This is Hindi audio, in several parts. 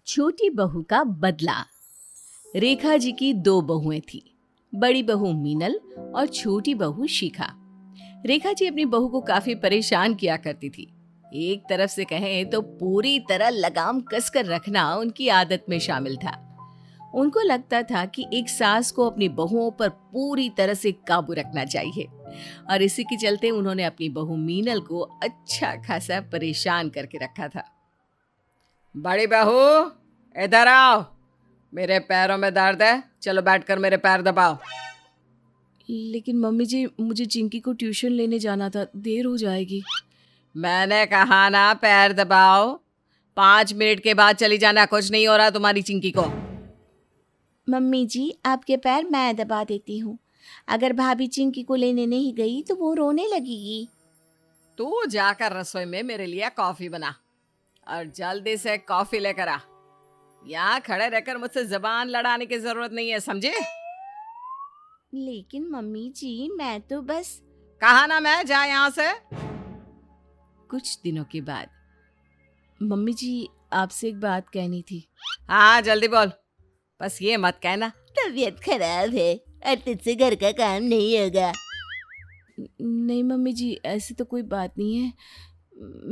छोटी बहू का बदला। रेखा जी की दो बहुएं थी, बड़ी बहू मीनल और छोटी बहू शिखा। रेखा जी अपनी बहू को काफी परेशान किया करती थी। एक तरफ से कहें तो पूरी तरह लगाम कसकर रखना उनकी आदत में शामिल था। उनको लगता था कि एक सास को अपनी बहुओं पर पूरी तरह से काबू रखना चाहिए और इसी के चलते उन्होंने अपनी बहू मीनल को अच्छा खासा परेशान करके रखा था। बड़ी बहू, इधर आओ। मेरे पैरों में दर्द है, चलो बैठकर मेरे पैर दबाओ। लेकिन मम्मी जी, मुझे चिंकी को ट्यूशन लेने जाना था, देर हो जाएगी। मैंने कहा ना पैर दबाओ। 5 मिनट के बाद चली जाना, कुछ नहीं हो रहा तुम्हारी चिंकी को। मम्मी जी, आपके पैर मैं दबा देती हूँ। अगर भाभी चिंकी को लेने नहीं गई तो वो रोने लगेगी। तू जाकर रसोई में मेरे लिए कॉफी बना और जल्दी से कॉफी लेकर आ। यहाँ खड़े रहकर मुझसे जबान लड़ाने की जरूरत नहीं है, समझे? लेकिन मम्मी जी, मैं तो बस। कहा ना मैं, जा यहाँ से। कुछ दिनों के बाद, मम्मी जी आपसे एक बात कहनी थी। हाँ जल्दी बोल, बस ये मत कहना तबीयत खराब है और तुझसे घर का काम नहीं होगा। नहीं मम्मी जी, ऐसी तो कोई बात नहीं है।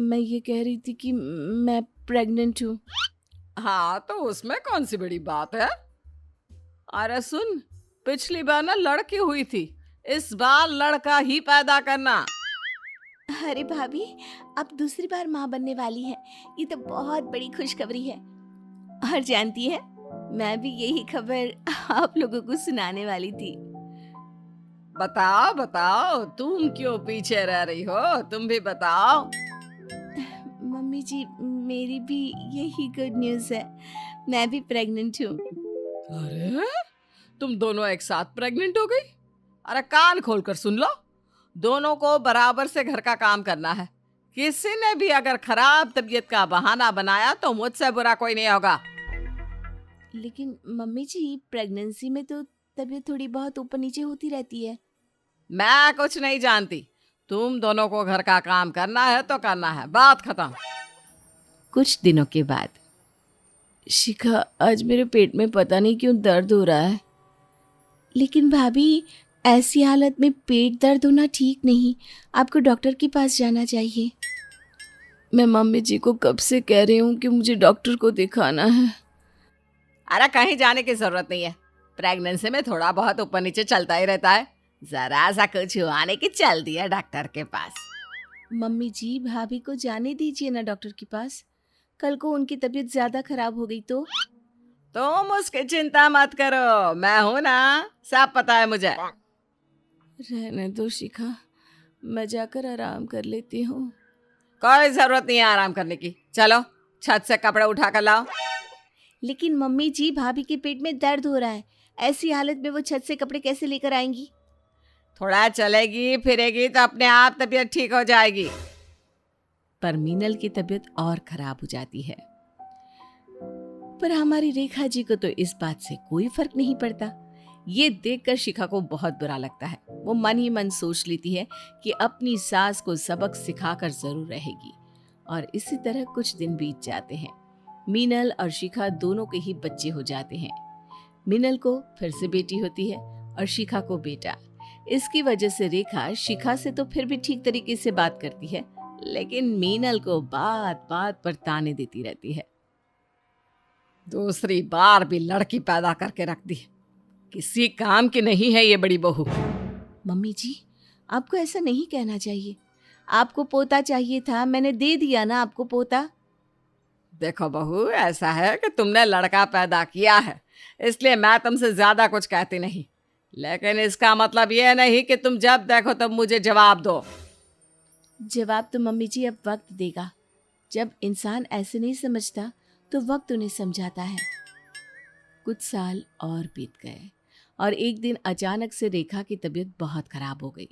मैं ये कह रही थी कि मैं प्रेग्नेंट हूँ। हाँ तो उसमें कौन सी बड़ी बात है? अरे सुन, पिछली बार ना लड़की हुई थी, इस बार लड़का ही पैदा करना। अरे भाभी, अब दूसरी बार माँ बनने वाली है, ये तो बहुत बड़ी खुशखबरी है। और जानती है, मैं भी यही खबर आप लोगों को सुनाने वाली थी। बताओ बताओ, तुम क्यों पीछे रह रही हो? तुम भी बताओ। मम्मी जी, मेरी भी यही गुड न्यूज़ है, मैं भी प्रेग्नेंट हूँ। अरे तुम दोनों एक साथ प्रेग्नेंट हो गई? अरे कान खोलकर सुन लो, दोनों को बराबर से घर का काम करना है। किसी ने भी अगर खराब तबीयत का बहाना बनाया तो मुझसे बुरा कोई नहीं होगा। लेकिन मम्मी जी, प्रेगनेंसी में तो तबीयत थोड़ी बहुत ऊपर नीचे होती रहती है। मैं कुछ नहीं जानती, तुम दोनों को घर का काम करना है तो करना है, बात खत्म। कुछ दिनों के बाद, शिखा, आज मेरे पेट में पता नहीं क्यों दर्द हो रहा है। लेकिन भाभी, ऐसी हालत में पेट दर्द होना ठीक नहीं, आपको डॉक्टर के पास जाना चाहिए। मैं मम्मी जी को कब से कह रही हूँ कि मुझे डॉक्टर को दिखाना है। अरे कहीं जाने की जरूरत नहीं है, प्रेगनेंसी में थोड़ा बहुत ऊपर नीचे चलता ही रहता है। जरा सा कुछ हुआ नहीं कि चल दिया डॉक्टर के पास। मम्मी जी, भाभी को जाने दीजिए ना डॉक्टर के पास। कल को उनकी तबीयत ज्यादा खराब हो गई तो? तुम उसकी चिंता मत करो, मैं हूं ना, सब पता है मुझे। रहने दो शिखा, मैं जाकर आराम कर लेती हूँ। कोई जरूरत नहीं है आराम करने की, चलो छत से कपड़े उठा कर लाओ। लेकिन मम्मी जी, भाभी के पेट में दर्द हो रहा है, ऐसी हालत में वो छत से कपड़े कैसे लेकर आएंगी? थोड़ा चलेगी फिरेगी तो अपने आप तबीयत ठीक हो जाएगी। पर मीनल की तबीयत और खराब हो जाती है। पर हमारी रेखा जी को तो इस बात से कोई फर्क नहीं पड़ता। ये देखकर शिखा को बहुत बुरा लगता है। वो मन ही मन सोच लेती है कि अपनी सास को सबक सिखाकर जरूर रहेगी। और इसी तरह कुछ दिन बीत जाते हैं। मीनल और शिखा दोनों के ही बच्चे हो जाते हैं। मीनल को फिर से बेटी होती है और शिखा को बेटा। इसकी वजह से रेखा शिखा से तो फिर भी ठीक तरीके से बात करती है, लेकिन मीनल को बात बात पर ताने देती रहती है। दूसरी बार भी लड़की पैदा करके रख दी, किसी काम की नहीं है ये बड़ी बहू। मम्मी जी, आपको ऐसा नहीं कहना चाहिए। आपको पोता चाहिए था, मैंने दे दिया ना आपको पोता। देखो बहू, ऐसा है कि तुमने लड़का पैदा किया है, इसलिए मैं तुमसे ज्यादा कुछ कहती नहीं, लेकिन इसका मतलब यह नहीं कि तुम जब देखो तब मुझे जवाब दो। जवाब तो मम्मी जी अब वक्त देगा। जब इंसान ऐसे नहीं समझता तो वक्त उन्हें समझाता है। कुछ साल और बीत गए और एक दिन अचानक से रेखा की तबीयत बहुत खराब हो गई।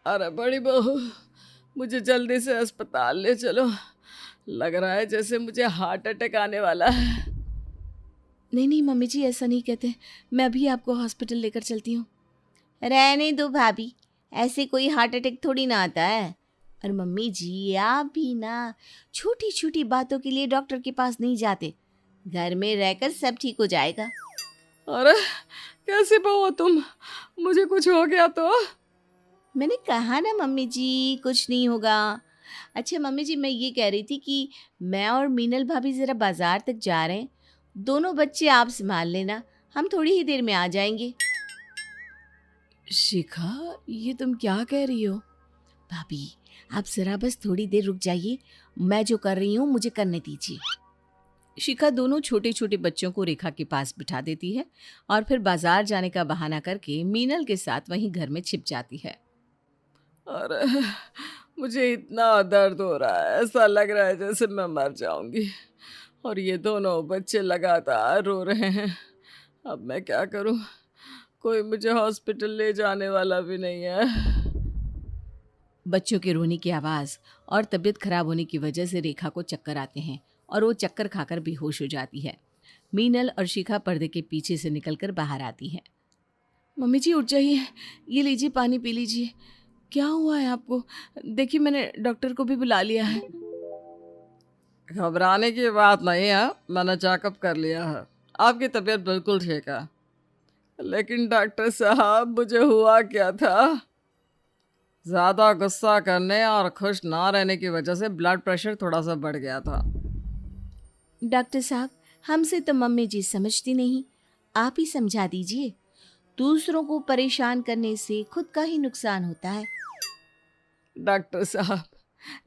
अरे बड़ी बहू, मुझे जल्दी से अस्पताल ले चलो, लग रहा है जैसे मुझे हार्ट अटैक आने वाला है। नहीं नहीं मम्मी जी, ऐसा नहीं कहते, मैं अभी आपको हॉस्पिटल लेकर चलती हूँ। रहने दो भाभी, ऐसे कोई हार्ट अटैक थोड़ी ना आता है। और मम्मी जी आप भी ना छोटी छोटी बातों के लिए डॉक्टर के पास नहीं जाते, घर में रहकर सब ठीक हो जाएगा। अरे कैसी बहू हो तुम, मुझे कुछ हो गया तो? मैंने कहा ना मम्मी जी कुछ नहीं होगा। अच्छा मम्मी जी, मैं ये कह रही थी कि मैं और मीनल भाभी ज़रा बाजार तक जा रहे हैं, दोनों बच्चे आप संभाल लेना, हम थोड़ी ही देर में आ जाएंगे। शिखा, ये तुम क्या कह रही हो? भाभी आप ज़रा बस थोड़ी देर रुक जाइए, मैं जो कर रही हूँ मुझे करने दीजिए। शिखा दोनों छोटे छोटे बच्चों को रेखा के पास बिठा देती है और फिर बाजार जाने का बहाना करके मीनल के साथ वहीं घर में छिप जाती है। अरे मुझे इतना दर्द हो रहा है, ऐसा लग रहा है जैसे मैं मर जाऊंगी। और ये दोनों बच्चे लगातार रो रहे हैं। अब मैं क्या करूं? कोई मुझे हॉस्पिटल ले जाने वाला भी नहीं है। बच्चों के रोने की आवाज़ और तबीयत खराब होने की वजह से रेखा को चक्कर आते हैं और वो चक्कर खाकर बेहोश हो जाती है। मीनल और शिखा पर्दे के पीछे से निकलकर बाहर आती हैं। मम्मी जी उठ जाइए, ये लीजिए पानी पी लीजिए। क्या हुआ है आपको? देखिए मैंने डॉक्टर को भी बुला लिया है। घबराने की बात नहीं है, मैंने चेकअप कर लिया है, आपकी तबीयत बिल्कुल ठीक है। लेकिन डॉक्टर साहब मुझे हुआ क्या था, ज़्यादा गुस्सा करने और खुश ना रहने की वजह से ब्लड प्रेशर थोड़ा सा बढ़ गया था। डॉक्टर साहब हमसे तो मम्मी जी समझती नहीं, आप ही समझा दीजिए। दूसरों को परेशान करने से खुद का ही नुकसान होता है। डॉक्टर साहब,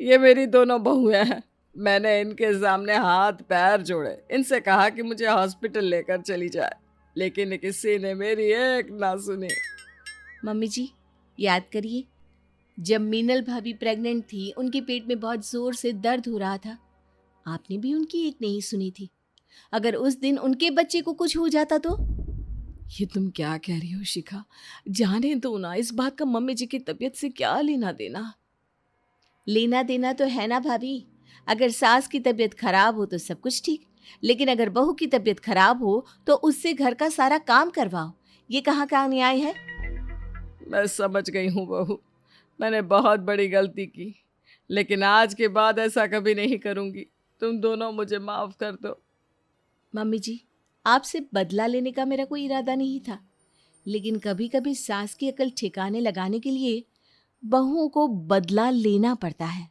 ये मेरी दोनों बहुएं हैं, मैंने इनके सामने हाथ पैर जोड़े, इनसे कहा कि मुझे हॉस्पिटल लेकर चली जाए, लेकिन किसी ने मेरी एक ना सुनी। मम्मी जी याद करिए, जब मीनल भाभी प्रेग्नेंट थी उनके पेट में बहुत जोर से दर्द हो रहा था, आपने भी उनकी एक नहीं सुनी थी। अगर उस दिन उनके बच्चे को कुछ हो जाता तो? ये तुम क्या कह रही हो शिखा? जाने दो ना, इस बात का मम्मी जी की तबीयत से क्या लेना देना? लेना देना तो है ना भाभी। अगर सास की तबीयत खराब हो तो सब कुछ ठीक, लेकिन अगर बहू की तबीयत खराब हो तो उससे घर का सारा काम करवाओ, ये कहाँ का न्याय है? मैं समझ गई हूँ बहू, मैंने बहुत बड़ी गलती की, लेकिन आज के बाद ऐसा कभी नहीं करूँगी। तुम दोनों मुझे माफ़ कर दो। मम्मी जी आपसे बदला लेने का मेरा कोई इरादा नहीं था, लेकिन कभी कभी सास की अकल ठिकाने लगाने के लिए बहुओं को बदला लेना पड़ता है।